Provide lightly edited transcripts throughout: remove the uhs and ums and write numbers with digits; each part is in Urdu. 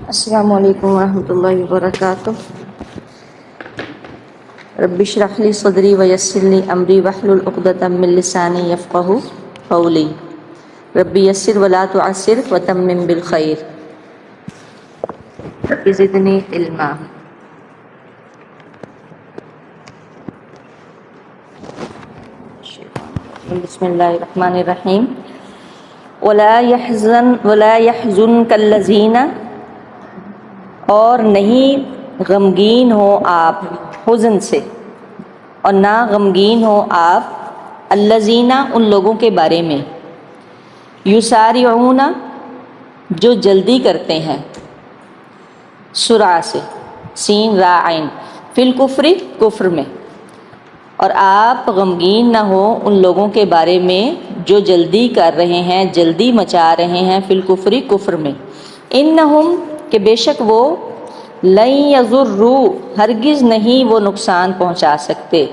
السلام علیکم ورحمۃ اللہ وبرکاتہ۔ رب اشرح لی صدری ویسر لی امری واحلل عقدۃ من لسانی یفقہوا قولی۔ رب یسر ولا تعسر وتمم بالخیر۔ رب زدنی علما۔ بسم اللہ الرحمن الرحیم۔ ولا يحزنك الذین، اور نہیں غمگین ہو آپ حزن سے، اور نہ غمگین ہو آپ الذین ان لوگوں کے بارے میں، یسارعون جو جلدی کرتے ہیں، سرعہ سے سین را عین، فی الکفر کفر میں، اور آپ غمگین نہ ہو ان لوگوں کے بارے میں جو جلدی کر رہے ہیں، جلدی مچا رہے ہیں، فی الکفر کفر میں، انہم کہ بے شک وہ، لن یضروا ہرگز نہیں وہ نقصان پہنچا سکتے،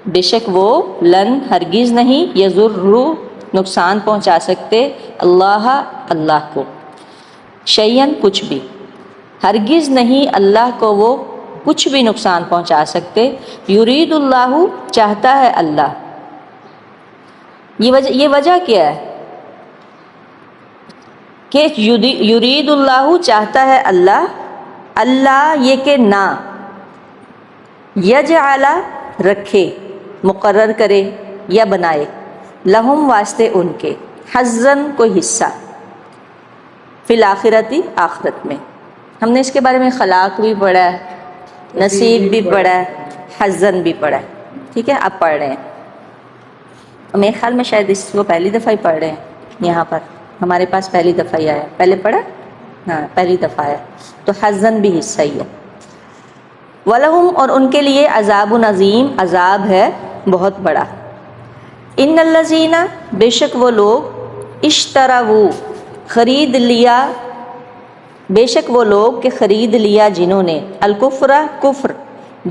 بے شک وہ لن ہرگز نہیں، یضروا نقصان پہنچا سکتے، اللہ اللہ کو، شیئن کچھ بھی، ہرگز نہیں اللہ کو وہ کچھ بھی نقصان پہنچا سکتے، یرید اللہ چاہتا ہے اللہ۔ یہ وجہ کیا ہے کہ یرید اللہ چاہتا ہے اللہ، اللہ یہ کہ نہ یجعل رکھے، مقرر کرے یا بنائے، لہم واسطے ان کے، حظاً کوئی حصہ، فی الآخرتی آخرت میں۔ ہم نے اس کے بارے میں خلاق بھی پڑھا ہے، نصیب بھی پڑھا ہے، حظاً بھی پڑھا ہے، ٹھیک ہے، آپ پڑھ رہے ہیں۔ میرے خیال میں شاید اس کو پہلی دفعہ ہی پڑھ رہے ہیں یہاں پر، ہمارے پاس پہلی دفعہ ہی آیا، پہلے پڑھا؟ ہاں پہلی دفعہ آیا، تو حظاً بھی حصہ ہی ہے۔ وَلَهُمْ اور ان کے لیے عذاب عظیم، عذاب ہے بہت بڑا۔ ان الذین بے شک وہ لوگ، اشتروا خرید لیا، بے شک وہ لوگ کہ خرید لیا جنہوں نے، الکفر کفر،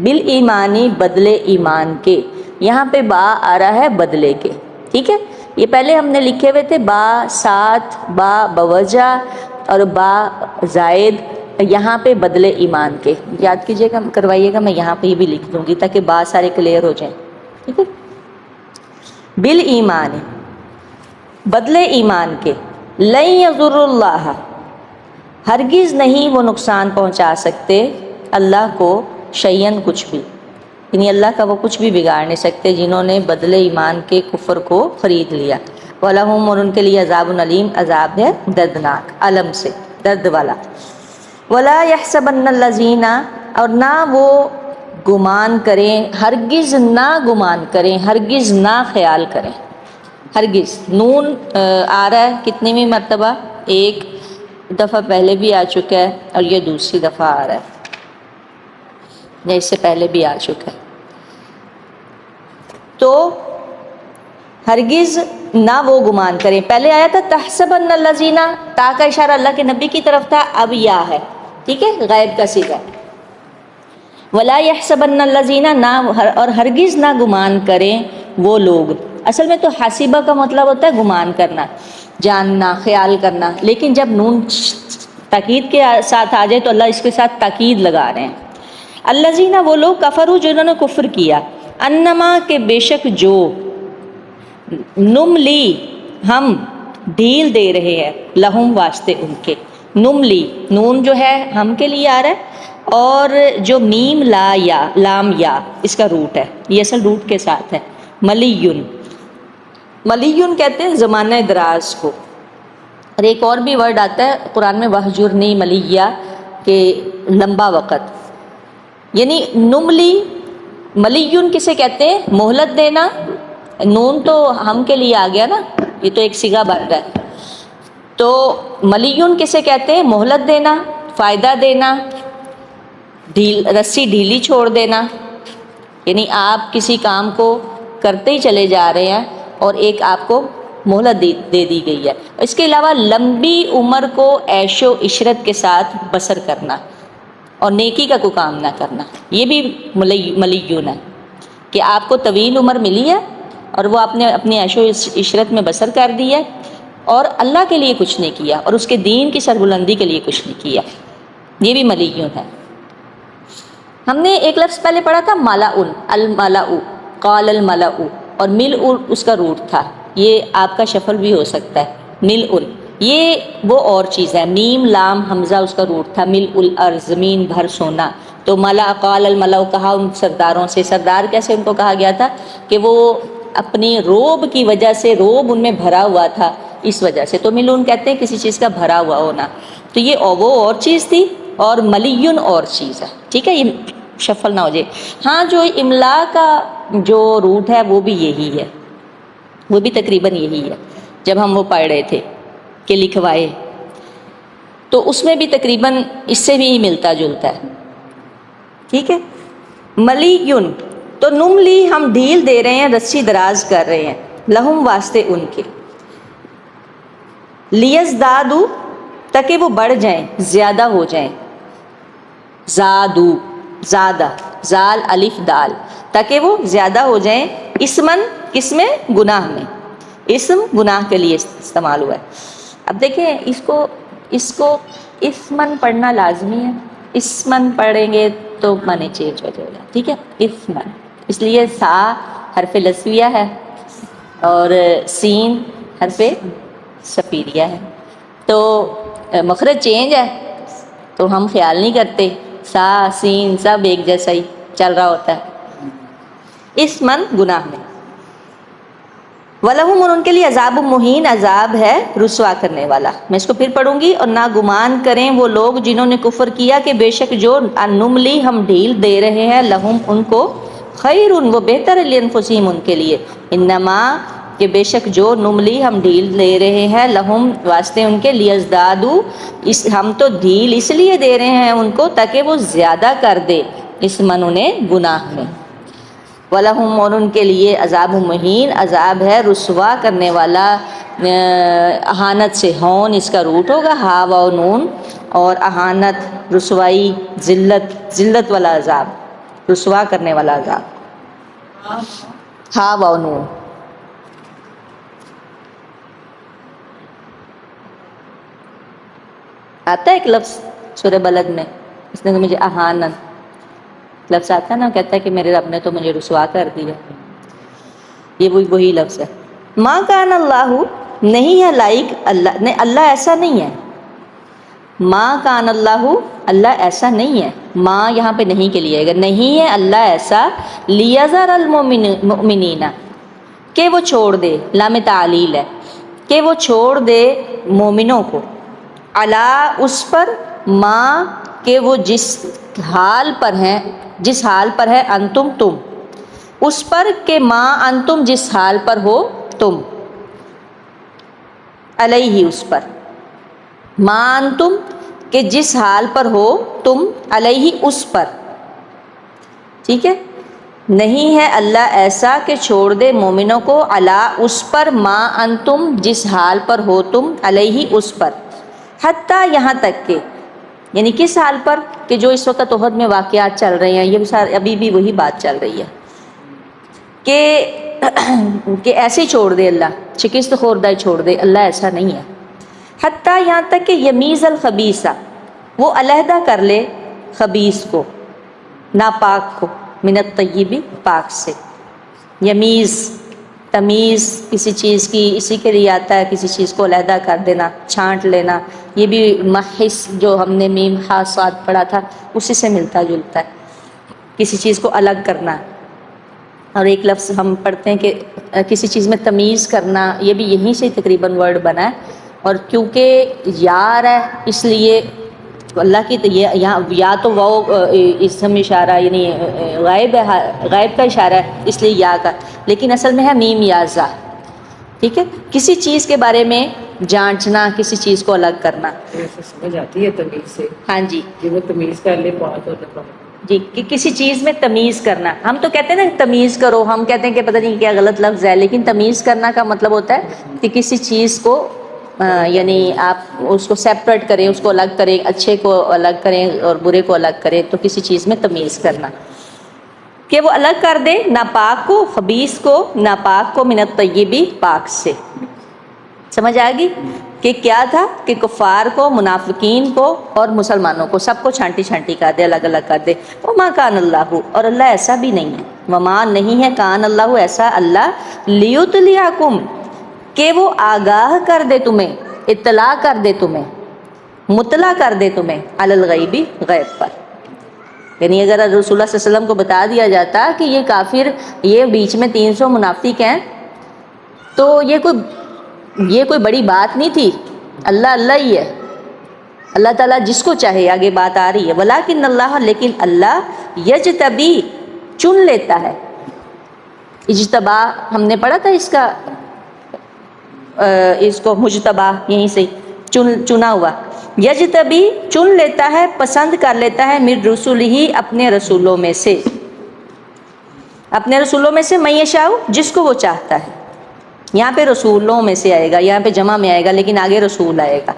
بالایمانی بدلے ایمان کے، یہاں پہ با آ رہا ہے بدلے کے، ٹھیک ہے، یہ پہلے ہم نے لکھے ہوئے تھے با ساتھ، با بوجہ اور با زائد، یہاں پہ بدلے ایمان کے، یاد کیجئے گا، کروائیے گا، میں یہاں پہ ہی بھی لکھ دوں گی تاکہ با سارے کلیئر ہو جائیں، ٹھیک ہے، بالایمان بدلے ایمان کے، لن یضر اللہ ہرگز نہیں وہ نقصان پہنچا سکتے اللہ کو، شیئن کچھ بھی، یعنی اللہ کا وہ کچھ بھی بگاڑ نہیں سکتے جنہوں نے بدلے ایمان کے کفر کو خرید لیا۔ وَلَهُمْ اور ان کے لیے عذاب علیم، عذاب ہے دردناک، علم سے درد والا۔ وَلَا يَحْسَبَنَّ الَّذِينَ اور نہ وہ گمان کریں، ہرگز نہ گمان کریں، ہرگز نہ خیال کریں، ہرگز، نون آ رہا ہے کتنی مرتبہ، ایک دفعہ پہلے بھی آ چکا ہے اور یہ دوسری دفعہ آ رہا ہے، یا اس سے پہلے بھی آ چکا ہے، تو ہرگز نہ وہ گمان کریں، پہلے آیا تھا تحسبن الذین، تا کا اشارہ اللہ کے نبی کی طرف تھا، اب یا ہے، ٹھیک ہے، غیب کا صیغہ۔ ولا يحسبن الذین نہ، اور ہرگز نہ گمان کریں وہ لوگ، اصل میں تو حاسبہ کا مطلب ہوتا ہے گمان کرنا، جاننا، خیال کرنا، لیکن جب نون تاکید کے ساتھ آ جائے تو اللہ اس کے ساتھ تاکید لگا رہے ہیں۔ الذین وہ لوگ، کفروا جنہوں نے کفر کیا، انما کہ بے شک جو، نملی ہم ڈھیل دے رہے ہیں، لہم واسطے ان کے، نملی نون جو ہے ہم کے لیے آ رہا ہے، اور جو میم لا یا لام یا اس کا روٹ ہے، یہ اصل روٹ کے ساتھ ہے، ملیون، ملیون کہتے ہیں زمانہ دراز کو، اور ایک اور بھی ورڈ آتا ہے قرآن میں، وہجرنی ملیہ، کہ لمبا وقت، یعنی نملی، ملیون کسے کہتے ہیں، مہلت دینا، نون تو ہم کے لیے آ گیا نا، یہ تو ایک صیغہ بن رہا ہے، تو ملیون کسے کہتے ہیں، مہلت دینا، فائدہ دینا، رسی ڈھیلی چھوڑ دینا، یعنی آپ کسی کام کو کرتے ہی چلے جا رہے ہیں اور ایک آپ کو مہلت دے دی گئی ہے۔ اس کے علاوہ لمبی عمر کو عیش و عشرت کے ساتھ بسر کرنا اور نیکی کا کوئی کام نہ کرنا، یہ بھی ملیون ہے، کہ آپ کو طویل عمر ملی ہے اور وہ آپ نے اپنی عیش و عشرت میں بسر کر دی ہے، اور اللہ کے لیے کچھ نہیں کیا اور اس کے دین کی سربلندی کے لیے کچھ نہیں کیا، یہ بھی ملیون ہے۔ ہم نے ایک لفظ پہلے پڑھا تھا ملعون، الملع، قال الملع، اور ملء اس کا روٹ تھا، یہ آپ کا شفل بھی ہو سکتا ہے، ملعون یہ وہ اور چیز ہے، میم لام حمزہ اس کا روٹ تھا، ملء الارض زمین بھر سونا، تو ملع قال الملع کہا ان سرداروں سے، سردار کیسے ان کو کہا گیا تھا کہ وہ اپنی روب کی وجہ سے، روب ان میں بھرا ہوا تھا اس وجہ سے، تو ملعون کہتے ہیں کسی چیز کا بھرا ہوا ہونا، تو یہ وہ اور چیز تھی اور ملیون اور چیز ہے، ٹھیک ہے، یہ شفل نہ ہو جائے۔ ہاں جو املا کا جو روٹ ہے وہ بھی یہی ہے، وہ بھی تقریباً یہی ہے، جب ہم وہ پڑھ رہے تھے کہ لکھوائے تو اس میں بھی تقریباً اس سے بھی ملتا جلتا ہے، ٹھیک ہے۔ ملیون تو نملی ہم ڈھیل دے رہے ہیں، رسی دراز کر رہے ہیں، لہم واسطے ان کے، لیزدادو تاکہ وہ بڑھ جائیں، زیادہ ہو جائیں، زادو زیادہ، زال الف دال، تاکہ وہ زیادہ ہو جائیں، اسمن کس میں؟ گناہ میں، اسم گناہ کے لیے استعمال ہوا ہے۔ اب دیکھیں اس کو اسمن پڑھنا لازمی ہے، اسمن پڑھیں گے تو معنی چینج ہو جائے گا، ٹھیک ہے، اسمن، اس لیے سا حرف لسویہ ہے اور سین حرف صفیریہ ہے، تو مخرج چینج ہے تو ہم خیال نہیں کرتے، سا سین سب ایک جیسا ہی چل رہا ہوتا ہے، اسمن گناہ میں، وَلَهُمْ اور ان کے لیے عذاب مہین، عذاب ہے رسوا کرنے والا۔ میں اس کو پھر پڑھوں گی، اور نہ گمان کریں وہ لوگ جنہوں نے کفر کیا کہ بے شک جو نملی ہم ڈھیل دے رہے ہیں، لہم ان کو، خیر وہ بہتر ہے، لانفسہم ان کے لیے، انما کہ بے شک جو نملی ہم ڈھیل دے رہے ہیں، لہم واسطے ان کے، لیزدادو ہم تو ڈھیل اس لیے دے رہے ہیں ان کو تاکہ وہ زیادہ کر دے، اس من انہیں گناہ میں، وَلَهُمْ اور ان کے لیے عذاب مہین، عذاب ہے رسوا کرنے والا، اہانت سے، ہون اس کا روٹ ہوگا، ہا و نون، اور اہانت، رسوائی، ذلت والا عذاب، رسوا کرنے والا عذاب، ہا و نون۔ آتا ہے ایک لفظ سورہ بلد میں، اس نے مجھے اہانت لفظ آتا ہے نا، کہتا ہے کہ میرے رب نے تو مجھے رسوا کر دیا، یہ وہی لفظ ہے۔ ما کان اللہ نہیں ہے لائق اللہ، نہیں اللہ ایسا نہیں ہے، ما کان اللہ اللہ ایسا نہیں ہے، ما یہاں پہ نہیں کے لیے اگر نہیں ہے اللہ ایسا، لیذر المؤمنین کہ وہ چھوڑ دے، لام تعلیل ہے، کہ وہ چھوڑ دے مومنوں کو، علا اس پر، ما کہ وہ جس حال پر ہیں، جس حال پر ہے، انتم تم، اس پر کہ ما انتم جس حال پر ہو تم، علیہ اس پر، ما انتم کہ جس حال پر ہو تم، علیہ اس پر، ٹھیک ہے، نہیں ہے اللہ ایسا کہ چھوڑ دے مومنوں کو، علا اس پر، ما انتم جس حال پر ہو تم، علیہ اس پر، حتیٰ یہاں تک کہ، یعنی کس حال پر کہ جو اس وقت احد میں واقعات چل رہے ہیں، یہ ابھی بھی وہی بات چل رہی ہے کہ ایسے چھوڑ دے اللہ، شکست خوردہ چھوڑ دے اللہ، ایسا نہیں ہے، حتیٰ یہاں تک کہ یمیز الخبیث، وہ علیحدہ کر لے خبیث کو، ناپاک کو، من الطیب پاک سے، یمیز تمیز کسی چیز کی اسی کے لیے آتا ہے، کسی چیز کو علیحدہ کر دینا، چھانٹ لینا، یہ بھی محس جو ہم نے میم ہا صاد پڑھا تھا اسی سے ملتا جلتا ہے، کسی چیز کو الگ کرنا۔ اور ایک لفظ ہم پڑھتے ہیں کہ کسی چیز میں تمیز کرنا، یہ بھی یہیں سے تقریباً ورڈ بنا ہے، اور کیونکہ یار ہے اس لیے اللہ کی یا تو وہ اسم اشارہ یعنی غائب ہے، غائب کا اشارہ ہے اس لیے یا کا، لیکن اصل میں ہے میم یا زا، ٹھیک ہے، کسی چیز کے بارے میں جانچنا، کسی چیز کو الگ کرنا، سمجھ آتی ہے تمیز سے، ہاں جی، کہ وہ تمیز کر لے بات اور لفظ، جی، کہ کسی چیز میں تمیز کرنا، ہم تو کہتے ہیں نا تمیز کرو، ہم کہتے ہیں کہ پتہ نہیں کیا غلط لفظ ہے، لیکن تمیز کرنا کا مطلب ہوتا ہے کہ کسی چیز کو یعنی آپ اس کو سیپریٹ کریں، اس کو الگ کریں، اچھے کو الگ کریں اور برے کو الگ کریں، تو کسی چیز میں تمیز کرنا، کہ وہ الگ کر دے ناپاک کو، خبیث کو، ناپاک کو، من الطیب پاک سے، سمجھ آ گئی کہ کیا تھا کہ کفار کو، منافقین کو اور مسلمانوں کو سب کو چھانٹی چھانٹی کر دے، الگ الگ کر دے۔ وما کان اللہ، اور اللہ ایسا بھی نہیں ہے، وما نہیں ہے، کان اللہ ایسا اللہ، لیطلعکم کہ وہ آگاہ کر دے تمہیں، اطلاع کر دے تمہیں، مطلع کر دے تمہیں، علی الغیبی، غیب پر۔ یعنی اگر رسول اللہ صلی اللہ علیہ وسلم کو بتا دیا جاتا کہ یہ کافر، یہ بیچ میں 300 منافق ہیں، تو یہ کوئی بڑی بات نہیں تھی، اللہ اللہ ہی ہے، اللہ تعالیٰ جس کو چاہے، آگے بات آ رہی ہے، ولیکن اللہ، لیکن اللہ یجتبی، چن لیتا ہے۔ اجتبا ہم نے پڑھا تھا اس کو مجتبا، یہیں سے چنا ہوا، یجتبی چن لیتا ہے، پسند کر لیتا ہے، من رسولہ اپنے رسولوں میں سے، اپنے رسولوں میں سے، من یشاء جس کو وہ چاہتا ہے۔ یہاں پہ رسولوں میں سے آئے گا، یہاں پہ جمع میں آئے گا، لیکن آگے رسول آئے گا۔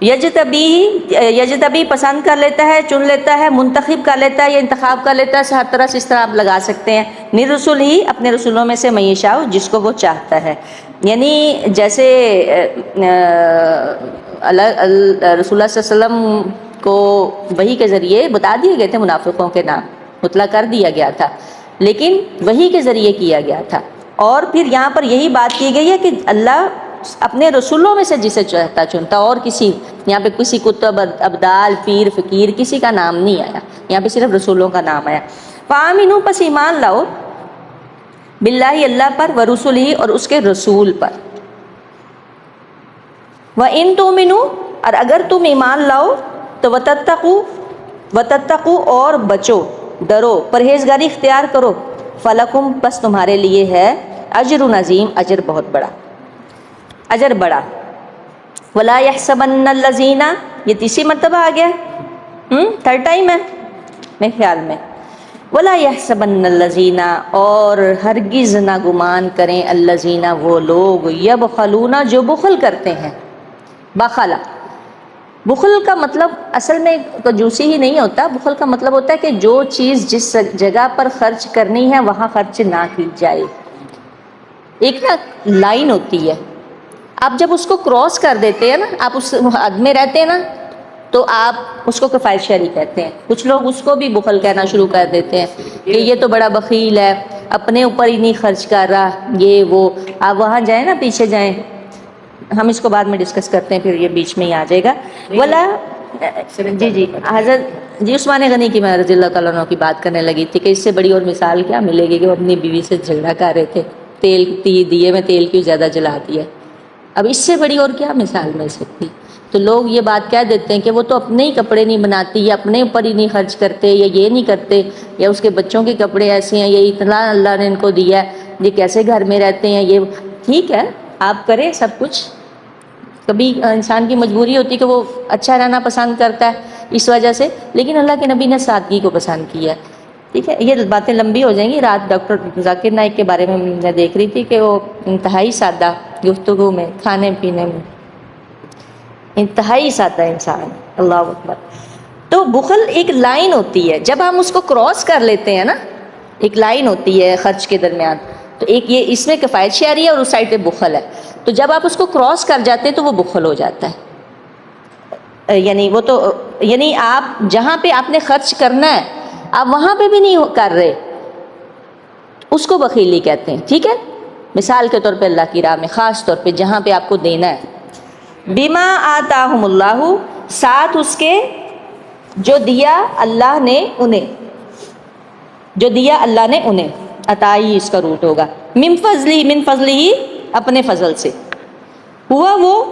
یجتبی پسند کر لیتا ہے، چن لیتا ہے، منتخب کر لیتا ہے یا انتخاب کر لیتا ہے، ہر طرح سے اس طرح آپ لگا سکتے ہیں۔ من رسول ہی اپنے رسولوں میں سے، من یشاء جس کو وہ چاہتا ہے۔ یعنی جیسے رسول اللہ صلی اللہ علیہ وسلم کو وحی کے ذریعے بتا دیے گئے تھے منافقوں کے نام، مطلع کر دیا گیا تھا، لیکن وحی کے ذریعے کیا گیا تھا۔ اور پھر یہاں پر یہی بات کی گئی ہے کہ اللہ اپنے رسولوں میں سے جسے چاہتا چنتا، اور کسی، یہاں پہ کسی کتب، ابدال، پیر، فقیر، کسی کا نام نہیں آیا، یہاں پہ صرف رسولوں کا نام آیا۔ فآمنوا، پس ایمان لاؤ، باللہ اللہ پر، ورسولہ اور اس کے رسول پر، وَإِن تُؤْمِنُوا اور اگر تم ایمان لاؤ تو وَتَتَّقُوا اور بچو، ڈرو، پرہیزگاری اختیار کرو، فَلَكُمْ پس تمہارے لیے ہے، اجر عظیم، اجر بہت بڑا، اجر بڑا۔ وَلَا يَحْسَبَنَّ الَّذِينَ، یہ تیسری مرتبہ آ گیا، تھرڈ ٹائم ہے میرے خیال میں۔ وَلَا يَحْسَبَنَّ الَّذِينَ اور ہرگز نہ گمان کریں، الَّذِينَ وہ لوگ، يَبْخَلُونَ جو بخل کرتے ہیں، بخلا، بخل کا مطلب اصل میں کنجوسی ہی نہیں ہوتا، بخل کا مطلب ہوتا ہے کہ جو چیز جس جگہ پر خرچ کرنی ہے وہاں خرچ نہ کی جائے۔ ایک نا لائن ہوتی ہے، آپ جب اس کو کراس کر دیتے ہیں نا، آپ اس حد میں رہتے ہیں نا، تو آپ اس کو کفایت شہری کہتے ہیں۔ کچھ لوگ اس کو بھی بخل کہنا شروع کر دیتے ہیں کہ یہ تو بڑا بخیل ہے، اپنے اوپر ہی نہیں خرچ کر رہا، یہ وہ۔ آپ وہاں جائیں نا، پیچھے جائیں، ہم اس کو بعد میں ڈسکس کرتے ہیں، پھر یہ بیچ میں ہی آ جائے گا۔ ولا جی حضرت جی عثمان غنی کی میں رضی اللہ تعالیٰ عنہ کی بات کرنے لگی تھی کہ اس سے بڑی اور مثال کیا ملے گی کہ وہ اپنی بیوی سے جھگڑا کر رہے تھے، تیل دیے میں تیل کیوں زیادہ جلا دیا، اب اس سے بڑی اور کیا مثال مل سکتی۔ تو لوگ یہ بات کہہ دیتے ہیں کہ وہ تو اپنے ہی کپڑے نہیں بناتی، یا اپنے اوپر ہی نہیں خرچ کرتے، یا یہ نہیں کرتے، یا اس کے بچوں کے کپڑے ایسے ہیں، یہ اتنا اللہ نے ان کو دیا ہے، یہ کیسے گھر میں رہتے ہیں۔ یہ ٹھیک ہے، آپ کریں سب کچھ، کبھی انسان کی مجبوری ہوتی ہے کہ وہ اچھا رہنا پسند کرتا ہے اس وجہ سے، لیکن اللہ کے نبی نے سادگی کو پسند کیا ہے۔ ٹھیک ہے، یہ باتیں لمبی ہو جائیں گی۔ رات ڈاکٹر ذاکر نائک کے بارے میں میں دیکھ رہی تھی کہ وہ انتہائی سادہ گفتگو میں، کھانے پینے میں انتہائی سادہ انسان، اللہ اکبر۔ تو بخل ایک لائن ہوتی ہے، جب ہم اس کو کراس کر لیتے ہیں نا، ایک لائن ہوتی ہے خرچ کے درمیان، تو ایک یہ اس میں کفایت شعری ہے اور اس سائڈ پہ بخل ہے، تو جب آپ اس کو کراس کر جاتے ہیں تو وہ بخل ہو جاتا ہے۔ یعنی وہ تو، یعنی آپ جہاں پہ آپ نے خرچ کرنا ہے آپ وہاں پہ بھی نہیں کر رہے، اس کو بخیلی کہتے ہیں۔ ٹھیک ہے، مثال کے طور پہ اللہ کی راہ میں، خاص طور پہ جہاں پہ آپ کو دینا ہے، بما آتاہم اللہ، ساتھ اس کے جو دیا اللہ نے انہیں، جو دیا اللہ نے انہیں، عطائی اس کا روٹ ہوگا، من فضلہ ہی اپنے فضل سے، ہوا وہ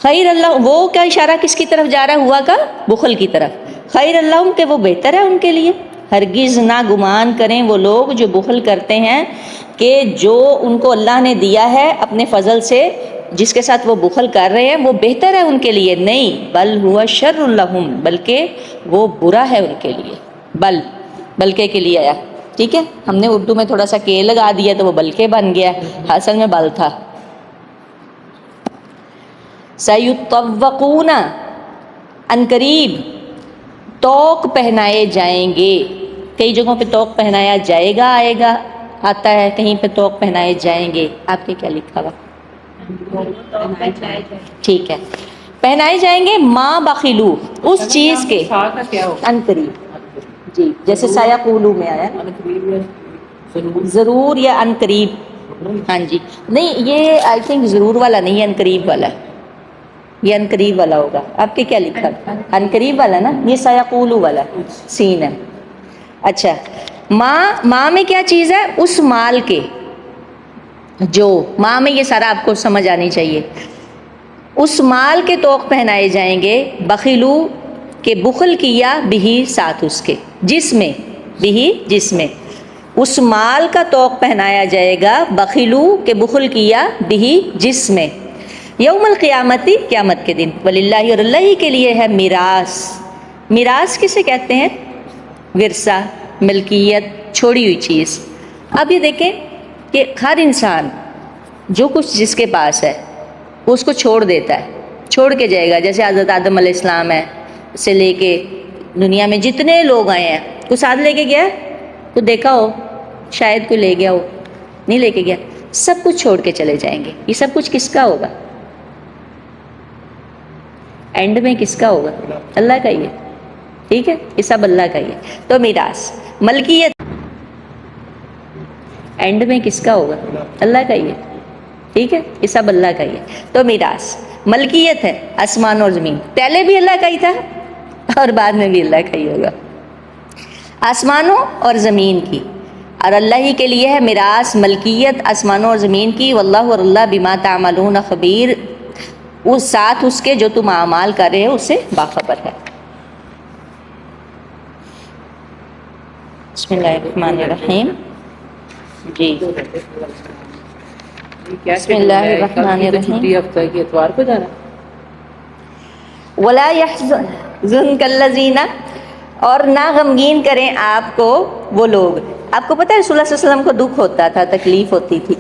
خیر اللہ، وہ کا اشارہ کس کی طرف جا رہا ہے؟ ہوا کا بخل کی طرف، خیر اللہ کہ وہ بہتر ہے ان کے لیے۔ ہرگز نہ گمان کریں وہ لوگ جو بخل کرتے ہیں کہ جو ان کو اللہ نے دیا ہے اپنے فضل سے، جس کے ساتھ وہ بخل کر رہے ہیں وہ بہتر ہے ان کے لیے، نہیں، بل ہوا شر لہم، بلکہ وہ برا ہے ان کے لیے، بلکہ کے لیے آیا۔ ٹھیک ہے، ہم نے اردو میں تھوڑا سا کے لگا دیا تو وہ بلکہ بن گیا، اصل میں بل تھا۔ سیطوقون، ان قریب توق پہنائے جائیں گے، کئی جگہوں پہ توق پہنایا جائے گا آئے گا، آتا ہے، کہیں پہ توق پہنائے جائیں گے۔ آپ کے کیا لکھا ہوا؟ ٹھیک ہے، پہنائے جائیں گے ما بخلو، اس چیز کے سا کا کیا ہوگا؟ ان قریب، جی جیسے سایہ قولو میں آیا نا، ضرور ضرور یا ان قریب، ہاں جی نہیں یہ آئی تھنک ضرور والا نہیں ہے، ان قریب والا، یہ ان قریب والا ہوگا، آپ کے کیا لکھا ان قریب والا نا، یہ سیقولو والا سین ہے۔ اچھا، ماں میں کیا چیز ہے؟ اس مال کے، جو ماں میں یہ سارا آپ کو سمجھ آنی چاہیے، اس مال کے توق پہنائے جائیں گے، بخیلو کہ بخل کیا، بھی ساتھ اس کے، جس میں، بھی جس میں، اس مال کا توق پہنایا جائے گا، بخیلو کہ بخل کیا، بھی جس میں، یوم القیامتی قیامت کے دن، وللہ اور اللہ ہی کے لیے ہے میراث۔ میراث کسے کہتے ہیں؟ ورثہ، ملکیت، چھوڑی ہوئی چیز۔ اب یہ دیکھیں کہ ہر انسان جو کچھ جس کے پاس ہے وہ اس کو چھوڑ دیتا ہے، چھوڑ کے جائے گا، جیسے حضرت آدم علیہ السلام ہے سے لے کے دنیا میں جتنے لوگ آئے ہیں، کوئی ساتھ لے کے گیا ہے؟ کوئی دیکھا ہو؟ شاید کوئی لے گیا ہو، نہیں لے کے گیا، سب کچھ چھوڑ کے چلے جائیں گے۔ یہ سب کچھ کس کا ہوگا؟ اینڈ میں کس کا ہوگا؟ اللہ کا ہی ہے، ٹھیک ہے، یہ سب اللہ کا ہی ہے۔ تو میراث، ملکیت اینڈ میں کس کا ہوگا؟ اللہ کا ہی ہے، ٹھیک ہے، یہ سب اللہ کا ہی ہے۔ تو میراث، ملکیت ہے آسمان اور زمین، پہلے بھی اللہ کا ہی تھا اور بعد میں بھی اللہ کا ہی ہوگا، آسمانوں اور زمین کی، اور اللہ ہی کے لیے ہے میراث، ملکیت آسمانوں اور زمین کی، واللہ اور اللہ بما تعملون خبیر، اس ساتھ اس کے جو تم اعمال کر رہے ہو اس سے باخبر ہے۔ بسم اللہ الرحمن الرحیم، جی بسم اللہ الرحمن الرحیم۔ چھٹی ہفتہ کی اتوار کو جانا؟ وَلَا يَحْزُنْكَ الَّذِينَ، اور نہ غمگین کریں آپ کو وہ لوگ۔ آپ کو پتہ ہے رسول اللہ صلی اللہ علیہ وسلم کو دکھ ہوتا تھا، تکلیف ہوتی تھی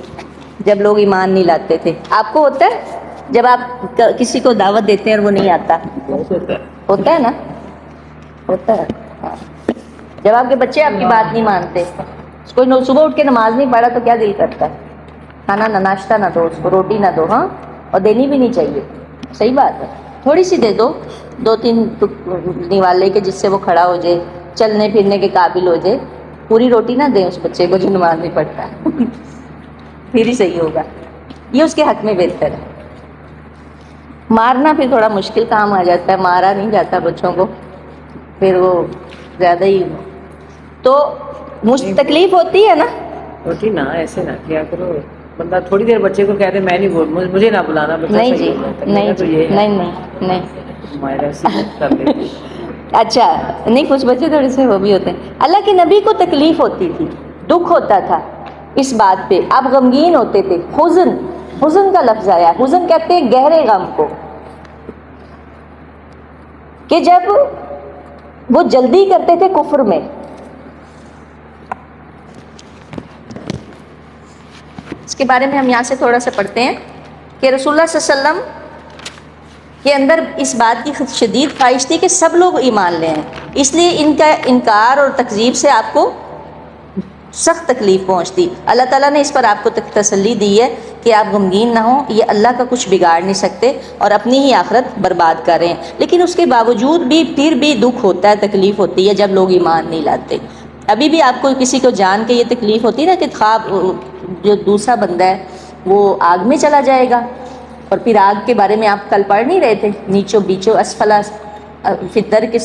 جب لوگ ایمان نہیں لاتے تھے۔ آپ کو ہوتا ہے جب آپ کسی کو دعوت دیتے ہیں اور وہ نہیں آتا؟ ہوتا ہے نا، ہوتا ہے، ہاں۔ جب آپ کے بچے آپ کی بات نہیں مانتے، اس کو صبح اٹھ کے نماز نہیں پڑھا تو کیا دل کرتا ہے؟ کھانا نہ، ناشتہ نہ دو اس کو، روٹی نہ دو، ہاں، اور دینی بھی نہیں چاہیے، صحیح بات ہے، تھوڑی سی دے دو، 2-3 نوالے کے جس سے وہ کھڑا ہو جائے، چلنے پھرنے کے قابل ہو جائے۔ پوری روٹی نہ دیں اس بچے کو جو نماز نہیں پڑھتا ہے پھر ہی صحیح ہوگا، یہ اس کے حق میں بہتر ہے۔ مارنا پھر تھوڑا مشکل کام آ جاتا ہے، مارا نہیں جاتا بچوں کو، پھر وہ زیادہ ہی، تو تکلیف ہوتی ہے نا۔ روٹی نہ ایسے نہ کیا کرو، بندہ تھوڑی دیر بچے کو کہتے میں نہیں بول، مجھے نہ بلانا، بچہ نہیں صحیح جی، ہو جاتا ہے۔ نہیں میرا تو جی، یہ ہے، نہیں نہیں نہیں، ہمارے ایسی کر لیتے ہیں۔ اچھا نہیں، کچھ بچے تھوڑے سے وہ بھی ہوتے ہیں۔ اللہ کے نبی کو تکلیف ہوتی تھی، دکھ ہوتا تھا اس بات پہ، آپ غمگین ہوتے تھے۔ حزن، حزن کا لفظ آیا، حزن کہتے ہیں گہرے غم کو، کہ جب وہ جلدی کرتے تھے کفر میں۔ اس کے بارے میں ہم یہاں سے تھوڑا سا پڑھتے ہیں کہ رسول اللہ صلی اللہ علیہ وسلم کے اندر اس بات کی شدید خواہش تھی کہ سب لوگ ایمان لیں، اس لیے ان کا انکار اور تکذیب سے آپ کو سخت تکلیف پہنچتی۔ اللہ تعالیٰ نے اس پر آپ کو تسلی دی ہے کہ آپ غمگین نہ ہوں، یہ اللہ کا کچھ بگاڑ نہیں سکتے اور اپنی ہی آخرت برباد کر رہے ہیں، لیکن اس کے باوجود بھی پھر بھی دکھ ہوتا ہے، تکلیف ہوتی ہے جب لوگ ایمان نہیں لاتے۔ ابھی بھی آپ کو کسی کو جان کے یہ تکلیف ہوتی ہے نا کہ خواب جو دوسرا بندہ ہے وہ آگ میں چلا جائے گا، اور پھر آگ کے بارے میں آپ کل پڑھ نہیں رہے تھے، نیچو بیچو اسفلا فدر کے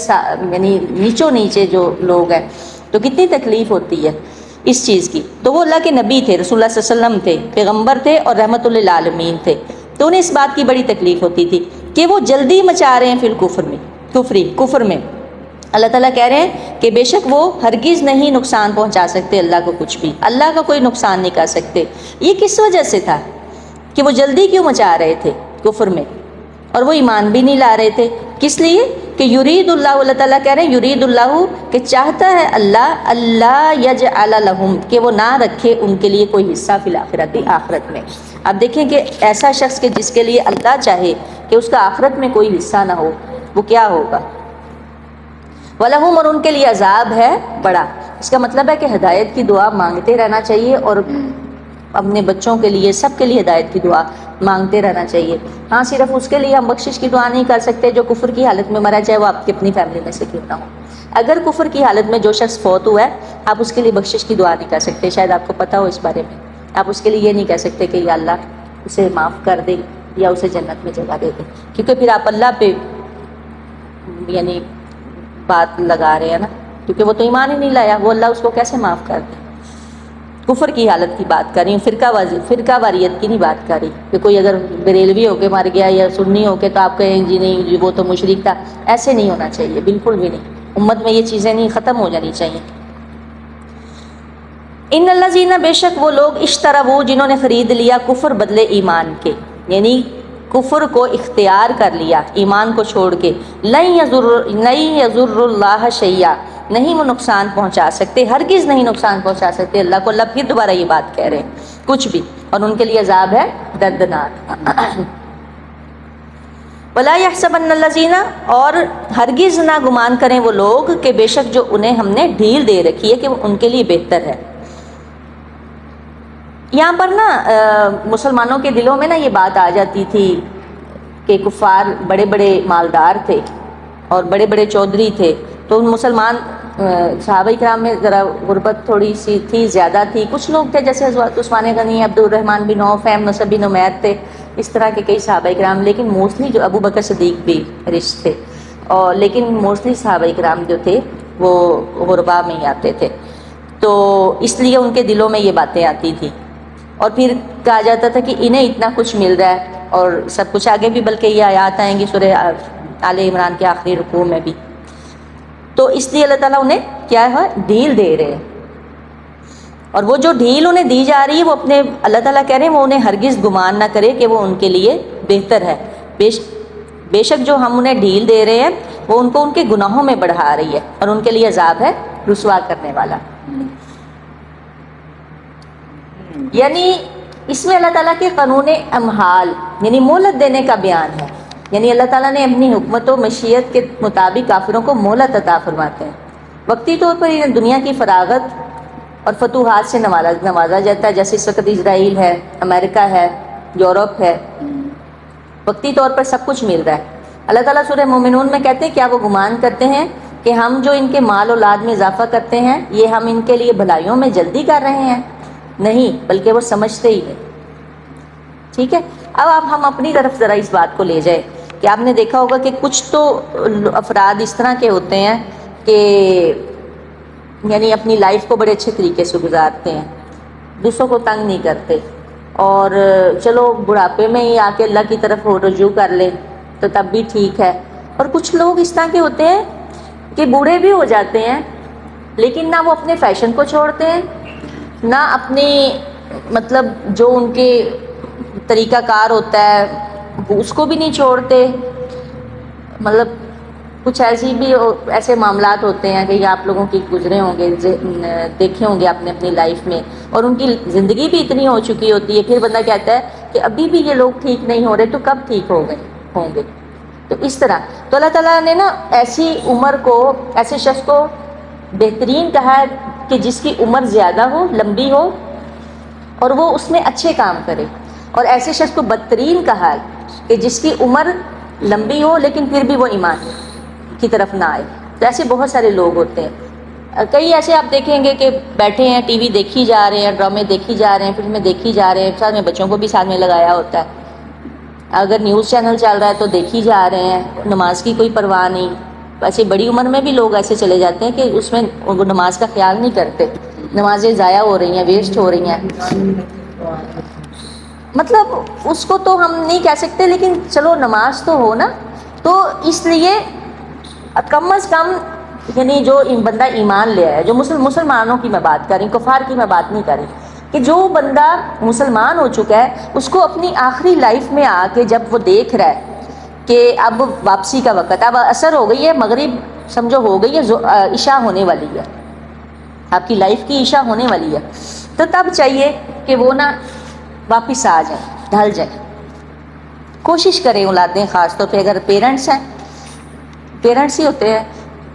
یعنی نیچو نیچے جو لوگ ہیں، تو کتنی تکلیف ہوتی ہے اس چیز کی۔ تو وہ اللہ کے نبی تھے، رسول اللہ صلی اللہ علیہ وسلم تھے، پیغمبر تھے اور رحمت للعالمین تھے، تو انہیں اس بات کی بڑی تکلیف ہوتی تھی کہ وہ جلدی مچا رہے ہیں فی الکفر، کفر میں۔ اللہ تعالیٰ کہہ رہے ہیں کہ بے شک وہ ہرگز نہیں نقصان پہنچا سکتے اللہ کو، کچھ بھی اللہ کا کوئی نقصان نہیں کر سکتے۔ یہ کس وجہ سے تھا کہ وہ جلدی کیوں مچا رہے تھے کفر میں، اور وہ ایمان بھی نہیں لا رہے تھے؟ کس لیے کہ یرید اللہ، اللہ تعالیٰ کہہ رہے ہیں یرید اللہ، کہ چاہتا ہے اللہ، اللہ یجعل لہم، کہ وہ نہ رکھے ان کے لیے کوئی حصہ فی الآخرۃ، آخرت میں۔ اب دیکھیں کہ ایسا شخص کہ جس کے لیے اللہ چاہے کہ اس کا آخرت میں کوئی حصہ نہ ہو، وہ کیا ہوگا؟ وَلَهُمْ، اور ان کے لیے عذاب ہے بڑا۔ اس کا مطلب ہے کہ ہدایت کی دعا مانگتے رہنا چاہیے اور اپنے بچوں کے لیے سب کے لیے ہدایت کی دعا مانگتے رہنا چاہیے. ہاں صرف اس کے لیے ہم بخشش کی دعا نہیں کر سکتے جو کفر کی حالت میں مرا، چاہے وہ آپ کی اپنی فیملی میں سے کیوں نہ ہو. اگر کفر کی حالت میں جو شخص فوت ہوا ہے آپ اس کے لیے بخشش کی دعا نہیں کر سکتے، شاید آپ کو پتہ ہو اس بارے میں. آپ اس کے لیے یہ نہیں کہہ سکتے کہ یا اللہ اسے معاف کر دے یا اسے جنت میں جگہ دے دے، کیونکہ پھر آپ اللہ پہ یعنی بات لگا رہے ہیں نا، کیونکہ وہ تو ایمان ہی نہیں لایا، وہ اللہ اس کو کیسے معاف کر دے. کفر کی حالت کی بات کر رہی ہوں، فرقہ واریت کی نہیں بات کر رہی کہ کوئی اگر بریلوی ہو کے مر گیا یا سنی ہو کے تو آپ کہیں جی نہیں جی وہ تو مشرک تھا. ایسے نہیں ہونا چاہیے، بالکل بھی نہیں. امت میں یہ چیزیں نہیں ختم ہو جانی چاہیے. ان الذین بے شک وہ لوگ اشتروا جنہوں نے خرید لیا کفر بدلے ایمان کے، یعنی کفر کو اختیار کر لیا ایمان کو چھوڑ کے. لن یضر اللہ شیئا، نہیں وہ نقصان پہنچا سکتے، ہرگز نہیں نقصان پہنچا سکتے اللہ کو. اللہ پھر دوبارہ یہ بات کہہ رہے ہیں کچھ بھی، اور ان کے لیے عذاب ہے دردناک. وَلَا يَحْسَبَنَّ الَّذِينَ، اور ہرگز نہ گمان کریں وہ لوگ کہ بے شک جو انہیں ہم نے ڈھیل دے رکھی ہے کہ وہ ان کے لیے بہتر ہے. یہاں پر نا مسلمانوں کے دلوں میں نا یہ بات آ جاتی تھی کہ کفار بڑے بڑے مالدار تھے اور بڑے بڑے چودھری تھے، تو ان مسلمان صحابہ کرام میں ذرا غربت تھوڑی سی تھی، زیادہ تھی. کچھ لوگ تھے جیسے حضرت عثمان غنی، عبد الرحمن بن عوف، مصعب بن عمیر تھے، اس طرح کے کئی صحابہ کرام. لیکن موسٹلی جو ابو بکر صدیق بھی رچ تھے، اور لیکن موسٹلی صحابہ کرام جو تھے وہ غربا میں ہی آتے تھے، تو اس لیے ان کے دلوں میں یہ باتیں آتی تھی. اور پھر کہا جاتا تھا کہ انہیں اتنا کچھ مل رہا ہے اور سب کچھ. آگے بھی بلکہ یہ آیات آئیں گی سورہ آل عمران کے آخری رکوع میں بھی. تو اس لیے اللہ تعالیٰ انہیں کیا ہے ڈھیل دے رہے ہیں، اور وہ جو ڈھیل انہیں دی جا رہی ہے وہ اپنے اللہ تعالیٰ کہہ رہے ہیں وہ انہیں ہرگز گمان نہ کرے کہ وہ ان کے لیے بہتر ہے. بے شک جو ہم انہیں ڈھیل دے رہے ہیں وہ ان کو ان کے گناہوں میں بڑھا رہی ہے اور ان کے لیے عذاب ہے رسوا کرنے والا. یعنی اس میں اللہ تعالیٰ کے قانون امہال یعنی مہلت دینے کا بیان ہے. یعنی اللہ تعالیٰ نے اپنی حکمت و مشیت کے مطابق کافروں کو مہلت عطا فرماتے ہیں. وقتی طور پر انہیں دنیا کی فراغت اور فتوحات سے نوازا جاتا ہے، جیسے اس وقت اسرائیل ہے، امریکہ ہے، یورپ ہے، وقتی طور پر سب کچھ مل رہا ہے. اللہ تعالیٰ سورہ مومنون میں کہتے ہیں کیا وہ گمان کرتے ہیں کہ ہم جو ان کے مال اولاد میں اضافہ کرتے ہیں یہ ہم ان کے لیے بھلائیوں میں جلدی کر رہے ہیں؟ نہیں، بلکہ وہ سمجھتے ہی نہیں. ٹھیک ہے، اب آپ ہم اپنی طرف ذرا اس بات کو لے جائیں کہ آپ نے دیکھا ہوگا کہ کچھ تو افراد اس طرح کے ہوتے ہیں کہ یعنی اپنی لائف کو بڑے اچھے طریقے سے گزارتے ہیں، دوسروں کو تنگ نہیں کرتے، اور چلو بڑھاپے میں ہی آ کے اللہ کی طرف رجوع کر لیں تو تب بھی ٹھیک ہے. اور کچھ لوگ اس طرح کے ہوتے ہیں کہ بوڑھے بھی ہو جاتے ہیں لیکن نہ وہ اپنے فیشن کو چھوڑتے ہیں، نہ اپنی مطلب جو ان کے طریقہ کار ہوتا ہے اس کو بھی نہیں چھوڑتے. مطلب کچھ ایسے معاملات ہوتے ہیں کہ آپ لوگوں کی گزرے ہوں گے، دیکھے ہوں گے آپ نے اپنی لائف میں، اور ان کی زندگی بھی اتنی ہو چکی ہوتی ہے، پھر بندہ کہتا ہے کہ ابھی بھی یہ لوگ ٹھیک نہیں ہو رہے تو کب ٹھیک ہوں گے. تو اس طرح تو اللہ تعالیٰ نے نا ایسی عمر کو، ایسے شخص کو بہترین کہا ہے کہ جس کی عمر زیادہ ہو، لمبی ہو، اور وہ اس میں اچھے کام کرے، اور ایسے شخص کو بدترین کہا ہے کہ جس کی عمر لمبی ہو لیکن پھر بھی وہ ایمان کی طرف نہ آئے. تو ایسے بہت سارے لوگ ہوتے ہیں. کئی ایسے آپ دیکھیں گے کہ بیٹھے ہیں، ٹی وی دیکھی جا رہے ہیں، ڈرامے دیکھی جا رہے ہیں، فلمیں دیکھی جا رہے ہیں، ساتھ میں بچوں کو بھی ساتھ میں لگایا ہوتا ہے. اگر نیوز چینل چل رہا ہے تو دیکھی جا رہے ہیں، نماز کی کوئی پرواہ نہیں. ایسے بڑی عمر میں بھی لوگ ایسے چلے جاتے ہیں کہ اس میں وہ نماز کا خیال نہیں کرتے، نمازیں ضائع ہو رہی ہیں، ویسٹ ہو رہی ہیں. مطلب اس کو تو ہم نہیں کہہ سکتے، لیکن چلو نماز تو ہو نا. تو اس لیے کم از کم یعنی جو بندہ ایمان لے آیا، جو مسلمانوں کی میں بات کر رہی ہوں، کفار کی میں بات نہیں کر رہی، کہ جو بندہ مسلمان ہو چکا ہے اس کو اپنی آخری لائف میں آ کے جب وہ دیکھ رہا ہے کہ اب واپسی کا وقت، اب عصر ہو گئی ہے، مغرب سمجھو ہو گئی ہے، عشاء ہونے والی ہے، آپ کی لائف کی عشاء ہونے والی ہے، تو تب چاہیے کہ وہ نا واپس آ جائیں، ڈھل جائیں. کوشش کریں اولادیں، خاص طور پہ اگر پیرنٹس ہیں، پیرنٹس ہی ہوتے ہیں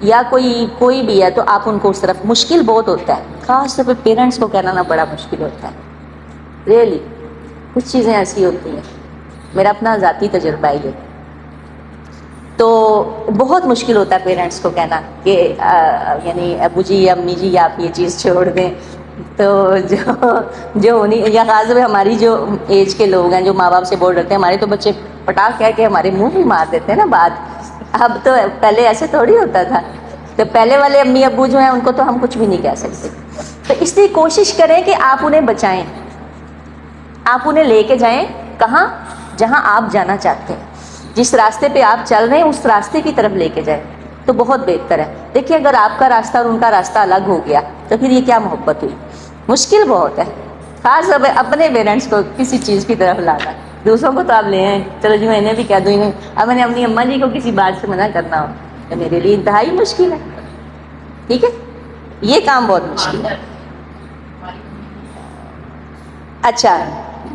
یا کوئی بھی ہے، تو آپ ان کو اس طرف، مشکل بہت ہوتا ہے، خاص طور پہ پیرنٹس کو کہنا بڑا مشکل ہوتا ہے. ریئلی کچھ چیزیں ایسی ہوتی ہیں، میرا اپنا ذاتی تجربہ ہے یہ. تو بہت مشکل ہوتا ہے پیرنٹس کو کہنا کہ یعنی ابو جی یا امی جی آپ یہ چیز چھوڑ دیں. تو جو انہیں یا خاص طور پہ ہماری جو ایج کے لوگ ہیں جو ماں باپ سے بول ڈرتے ہیں، ہمارے تو بچے پٹاخ کہہ کے ہمارے منہ بھی مار دیتے ہیں نا بات. اب تو پہلے ایسے تھوڑی ہوتا تھا. تو پہلے والے امی ابو جو ہیں ان کو تو ہم کچھ بھی نہیں کہہ سکتے. تو اس لیے کوشش کریں کہ آپ انہیں بچائیں، آپ انہیں لے کے جائیں کہاں؟ جہاں آپ جانا چاہتے ہیں، جس راستے پہ آپ چل رہے ہیں اس راستے کی طرف لے کے جائیں تو بہت بہتر ہے. دیکھیے اگر آپ کا راستہ اور ان کا راستہ الگ ہو گیا تو پھر یہ کیا محبت ہوئی؟ مشکل بہت ہے، خاص طور پہ اپنے پیرنٹس کو کسی چیز کی طرف لانا. دوسروں کو تو آپ لے آئیں، چلو جی میں انہیں بھی کہہ دوں انہیں. اب میں نے اپنی اماں جی کو کسی بات سے منع کرنا ہو تو میرے لیے انتہائی مشکل ہے. ٹھیک ہے، یہ کام بہت مشکل ہے. اچھا،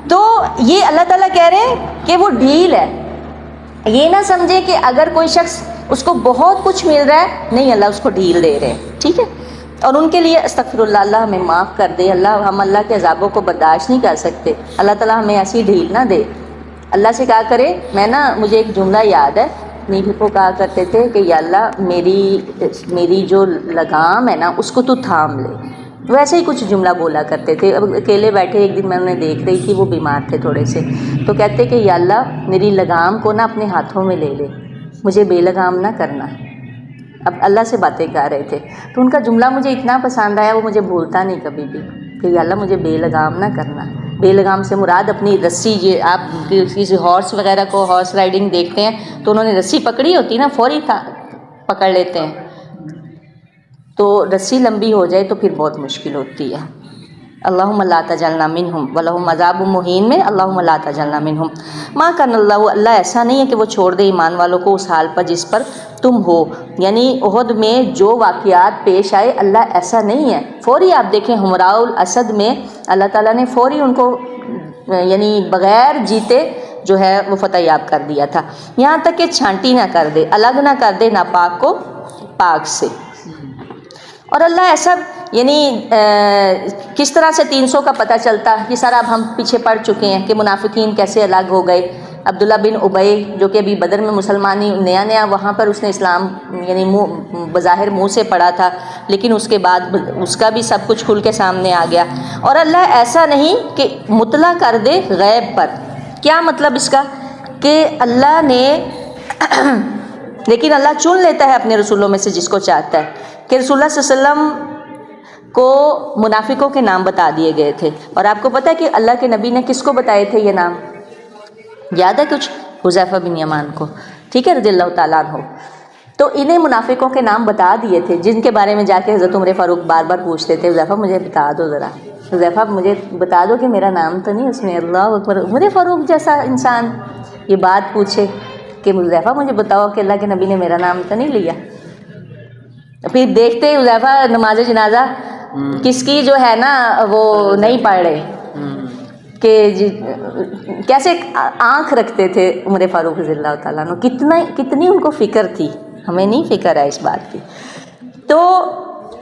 تو یہ اللہ تعالیٰ کہہ رہے ہیں کہ وہ ڈھیل ہے. یہ نہ سمجھے کہ اگر کوئی شخص اس کو بہت کچھ مل رہا ہے، نہیں، اللہ اس کو ڈھیل دے رہے ہیں. ٹھیک ہے، اور ان کے لیے استغفر اللہ، اللہ ہمیں معاف کر دے. ہم اللہ کے عذابوں کو برداشت نہیں کر سکتے. اللہ تعالیٰ ہمیں ایسی ڈھیل نہ دے. اللہ سے کہا کرے. مجھے ایک جملہ یاد ہے، نیبی کو کہا کرتے تھے کہ یا اللہ میری جو لگام ہے نا اس کو تو تھام لے. ویسے ہی کچھ جملہ بولا کرتے تھے. اب اکیلے بیٹھے ایک دن میں انہیں دیکھ رہی تھی، وہ بیمار تھے تھوڑے سے، تو کہتے کہ یا اللہ میری لگام کو نا اپنے ہاتھوں میں لے لے، مجھے بے لگام نہ کرنا. اب اللہ سے باتیں کر رہے تھے تو ان کا جملہ مجھے اتنا پسند آیا، وہ مجھے بھولتا نہیں کبھی بھی، کہ یا اللہ مجھے بے لگام نہ کرنا. بے لگام سے مراد اپنی رسی، یہ آپ کسی ہارس وغیرہ کو ہارس رائڈنگ دیکھتے ہیں تو انہوں نے رسی پکڑی ہوتی نا، فوری پکڑ لیتے ہیں. تو رسی لمبی ہو جائے تو پھر بہت مشکل ہوتی ہے. اللہم لا تجعلنا منہم ولہم عذاب مہین میں اللہم لا تجعلنا منہم. ما کان اللہ ایسا نہیں ہے کہ وہ چھوڑ دے ایمان والوں کو اس حال پر جس پر تم ہو. یعنی احد میں جو واقعات پیش آئے اللہ ایسا نہیں ہے. فوری آپ دیکھیں حمراء الاسد میں اللہ تعالیٰ نے فوری ان کو یعنی بغیر جیتے جو ہے وہ فتح یاب کر دیا تھا. یہاں تک کہ چھانٹی نہ کر دے، الگ نہ کر دے ناپاک کو پاک سے. اور اللہ ایسا یعنی کس طرح سے 300 کا پتہ چلتا، یہ سارا اب ہم پیچھے پڑ چکے ہیں کہ منافقین کیسے الگ ہو گئے. عبداللہ بن ابی جو کہ ابھی بدر میں مسلمانی نیا وہاں پر اس نے اسلام یعنی بظاہر منہ سے پڑھا تھا، لیکن اس کے بعد اس کا بھی سب کچھ کھل کے سامنے آ گیا. اور اللہ ایسا نہیں کہ مطلع کر دے غیب پر. کیا مطلب اس کا؟ کہ اللہ نے لیکن اللہ چن لیتا ہے اپنے رسولوں میں سے جس کو چاہتا ہے. کہ رسول اللہ صلی اللہ علیہ وسلم کو منافقوں کے نام بتا دیے گئے تھے، اور آپ کو پتہ ہے کہ اللہ کے نبی نے کس کو بتائے تھے یہ نام؟ یاد ہے کچھ؟ حذیفہ بن یمان کو، ٹھیک ہے، رضی اللہ تعالیٰ عنہ. تو انہیں منافقوں کے نام بتا دیے تھے جن کے بارے میں جا کے حضرت عمر فاروق بار بار پوچھتے تھے حذیفہ مجھے بتا دو ذرا، حذیفہ مجھے بتا دو کہ میرا نام تو نہیں اس میں. اللہ اکبر، عمر فاروق جیسا انسان یہ بات پوچھے کہ حذیفہ مجھے بتاؤ کہ اللہ کے نبی نے میرا نام تو نہیں لیا. پھر دیکھتے ہی حذیفہ نماز جنازہ کس کی جو ہے نا وہ نہیں پڑھ رہے، کہ کیسے آنکھ رکھتے تھے عمر فاروق رضی اللہ تعالیٰ عنہ. کتنی ان کو فکر تھی، ہمیں نہیں فکر ہے اس بات کی. تو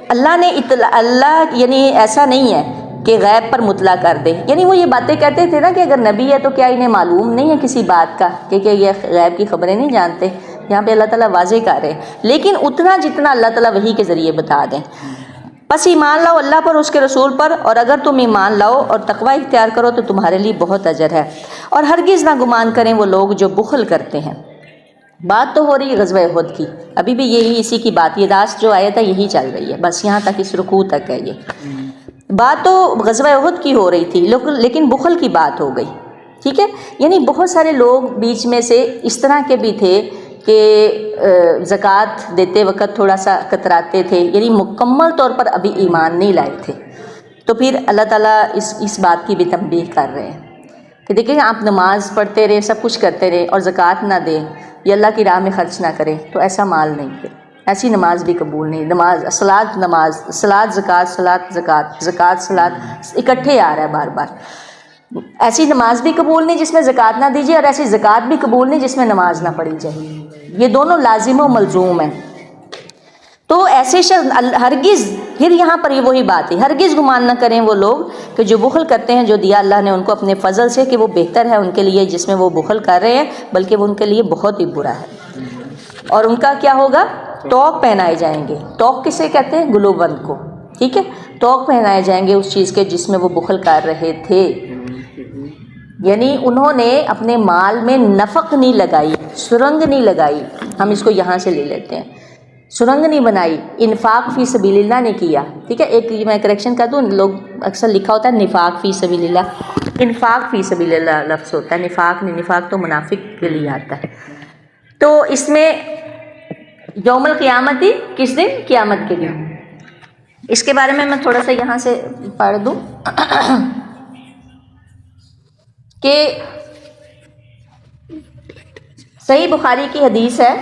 اللہ نے اللہ یعنی ایسا نہیں ہے کہ غیب پر مطلع کر دے. یعنی وہ یہ باتیں کہتے تھے نا کہ اگر نبی ہے تو کیا انہیں معلوم نہیں ہے کسی بات کا کہ یہ غیب کی خبریں نہیں جانتے. یہاں پہ اللہ تعالیٰ واضح کر رہے ہیں، لیکن اتنا جتنا اللہ تعالیٰ وحی کے ذریعے بتا دیں. بس ایمان لاؤ اللہ پر، اس کے رسول پر، اور اگر تم ایمان لاؤ اور تقوی اختیار کرو تو تمہارے لیے بہت اجر ہے. اور ہرگز نہ گمان کریں وہ لوگ جو بخل کرتے ہیں. بات تو ہو رہی ہے غزوہ احد کی، ابھی بھی یہی اسی کی بات، یہ داس جو آیت ہے یہی چل رہی ہے، بس یہاں تک اس رکوع تک ہے. یہ بات تو غزوہ احد کی ہو رہی تھی لیکن بخل کی بات ہو گئی. ٹھیک ہے، یعنی بہت سارے لوگ بیچ میں سے اس طرح کے بھی تھے کہ زکوٰۃ دیتے وقت تھوڑا سا کتراتے تھے، یعنی مکمل طور پر ابھی ایمان نہیں لائے تھے. تو پھر اللہ تعالیٰ اس بات کی بھی تنبیہ کر رہے ہیں کہ دیکھیں آپ نماز پڑھتے رہے، سب کچھ کرتے رہے اور زکوٰۃ نہ دیں یا اللہ کی راہ میں خرچ نہ کریں تو ایسا مال نہیں ہے، ایسی نماز بھی قبول نہیں. نماز صلاۃ زکوٰۃ صلاۃ اکٹھے آ رہا ہے بار بار. ایسی نماز بھی قبول نہیں جس میں زکوٰۃ نہ دیجیے، اور ایسی زکوٰۃ بھی قبول نہیں جس میں نماز نہ پڑھی جائے. یہ دونوں لازم و ملزوم ہیں. تو ایسے شخص ہرگز، پھر یہاں پر یہ وہی بات ہے، ہرگز گمان نہ کریں وہ لوگ کہ جو بخل کرتے ہیں جو دیا اللہ نے ان کو اپنے فضل سے، کہ وہ بہتر ہے ان کے لیے جس میں وہ بخل کر رہے ہیں، بلکہ وہ ان کے لیے بہت ہی برا ہے۔ اور ان کا کیا ہوگا؟ توق پہنائے جائیں گے۔ توق کسے کہتے ہیں؟ گلو بند کو، ٹھیک ہے، توق پہنائے جائیں گے اس چیز کے جس میں وہ بخل کر رہے تھے، یعنی انہوں نے اپنے مال میں نفق نہیں لگائی، سرنگ نہیں لگائی، ہم اس کو یہاں سے لے لیتے ہیں، سرنگ نہیں بنائی، انفاق فی سبیل اللہ نے کیا، ٹھیک ہے۔ ایک میں کریکشن کر دوں، لوگ اکثر لکھا ہوتا ہے نفاق فی سبیل اللہ، انفاق فی سبیل اللہ لفظ ہوتا ہے، نفاق نہیں، نفاق تو منافق کے لیے آتا ہے۔ تو اس میں یوم القیامت ہی کس دن؟ قیامت کے دن۔ اس کے بارے میں تھوڑا سا یہاں سے پڑھ دوں کہ صحیح بخاری کی حدیث ہے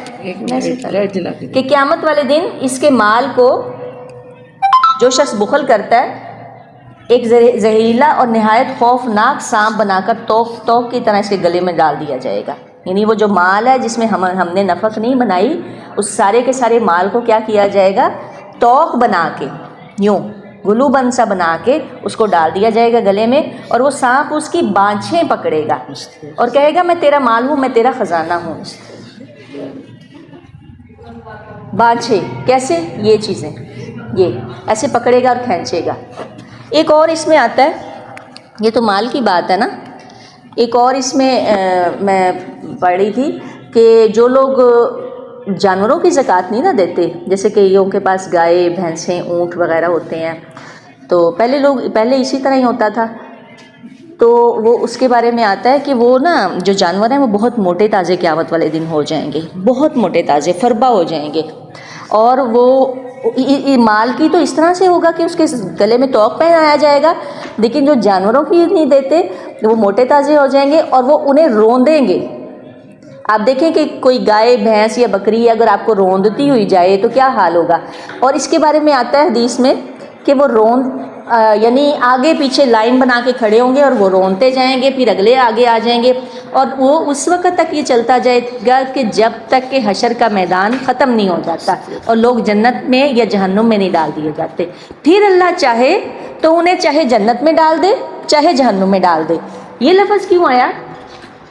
کہ قیامت والے دن اس کے مال کو جو شخص بخل کرتا ہے ایک زہریلا اور نہایت خوفناک سانپ بنا کر توق کی طرح اس کے گلے میں ڈال دیا جائے گا، یعنی وہ جو مال ہے جس میں ہم نے نفق نہیں بنائی، اس سارے کے سارے مال کو کیا کیا جائے گا؟ توق بنا کے، یوں گلو بند سا بنا کے اس کو ڈال دیا جائے گا گلے میں، اور وہ سانپ اس کی بانچھیں پکڑے گا اور کہے گا میں تیرا مال ہوں، میں تیرا خزانہ ہوں۔ بانچھیں کیسے؟ یہ چیزیں یہ ایسے پکڑے گا اور کھینچے گا۔ ایک اور اس میں آتا ہے، یہ تو مال کی بات ہے نا، ایک اور اس میں میں پڑھی تھی کہ جو لوگ جانوروں کی زکوٰۃ نہیں نہ دیتے، جیسے کہ یہ ان کے پاس گائے بھینسیں اونٹ وغیرہ ہوتے ہیں، تو پہلے اسی طرح ہی ہوتا تھا، تو وہ اس کے بارے میں آتا ہے کہ وہ نا جو جانور ہیں وہ بہت موٹے تازے قیامت والے دن ہو جائیں گے، بہت موٹے تازے فربا ہو جائیں گے، اور وہ مال کی تو اس طرح سے ہوگا کہ اس کے گلے میں توق پہنایا جائے گا، لیکن جو جانوروں کی نہیں دیتے وہ موٹے تازے ہو جائیں گے اور وہ انہیں روندیں گے۔ آپ دیکھیں کہ کوئی گائے بھینس یا بکری اگر آپ کو روندتی ہوئی جائے تو کیا حال ہوگا، اور اس کے بارے میں آتا ہے حدیث میں کہ وہ یعنی آگے پیچھے لائن بنا کے کھڑے ہوں گے اور وہ رونتے جائیں گے، پھر اگلے آگے آ جائیں گے، اور وہ اس وقت تک یہ چلتا جائے گا کہ جب تک کہ حشر کا میدان ختم نہیں ہو جاتا اور لوگ جنت میں یا جہنم میں نہیں ڈال دیے جاتے۔ پھر اللہ چاہے تو انہیں چاہے جنت میں ڈال دے چاہے جہنم میں ڈال دے۔ یہ لفظ کیوں آیا؟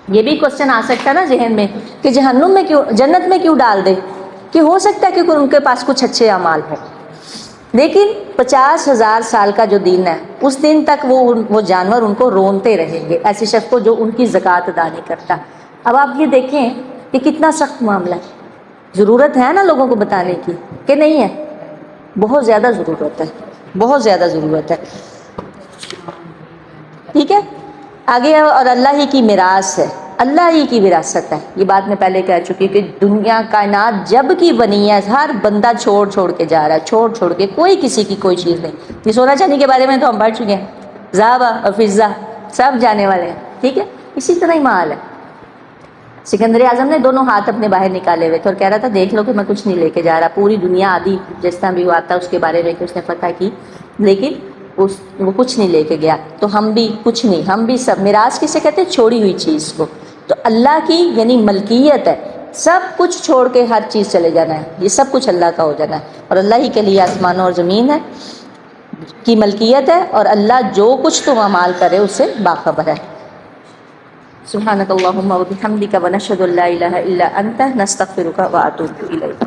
یہ بھی کوسچن آ سکتا ہے نا ذہن میں کہ جہنم میں کیوں، جنت میں کیوں ڈال دے، کہ ہو سکتا ہے کہ ان کے پاس کچھ اچھے اعمال ہوں، لیکن 50,000 سال کا جو دن ہے اس دن تک وہ جانور ان کو رونتے رہیں گے، ایسے شخص کو جو ان کی زکوٰۃ ادا نہیں کرتا۔ اب آپ یہ دیکھیں کہ کتنا سخت معاملہ ہے، ضرورت ہے نا لوگوں کو بتانے کی کہ نہیں ہے؟ بہت زیادہ ضرورت ہے، بہت زیادہ ضرورت ہے، ٹھیک ہے۔ آگے اور اللہ ہی کی میراث ہے، اللہ ہی کی وراثت ہے، یہ بات میں پہلے کہہ چکی کہ دنیا کائنات جب کی بنی ہے ہر بندہ چھوڑ کے جا رہا ہے، چھوڑ کے، کوئی کسی کی کوئی چیز نہیں۔ یہ سونا چاندی کے بارے میں تو ہم پڑھ چکے ہیں، ذهب اور فضہ سب جانے والے ہیں، ٹھیک ہے، اسی طرح ہی مال ہے۔ سکندر اعظم نے دونوں ہاتھ اپنے باہر نکالے ہوئے تھے اور کہہ رہا تھا دیکھ لو کہ میں کچھ نہیں لے کے جا رہا، پوری دنیا آدھی جس طرح بھی وہ آتا ہے اس کے بارے میں کہ اس نے فتح کی، لیکن وہ کچھ نہیں لے کے گیا۔ تو ہم بھی کچھ نہیں، ہم بھی سب، میراث کسے کہتے ہیں؟ چھوڑی ہوئی چیز کو۔ تو اللہ کی یعنی ملکیت ہے، سب کچھ چھوڑ کے ہر چیز چلے جانا ہے، یہ سب کچھ اللہ کا ہو جانا ہے، اور اللہ ہی کے لیے آسمانوں اور زمین ہے کی ملکیت ہے، اور اللہ جو کچھ تم اعمال کرے اس سے باخبر ہے۔ سبحانک اللہم و بحمدک ونشہد ان لا الہ الا انت نستغفرک و اتوب الیک۔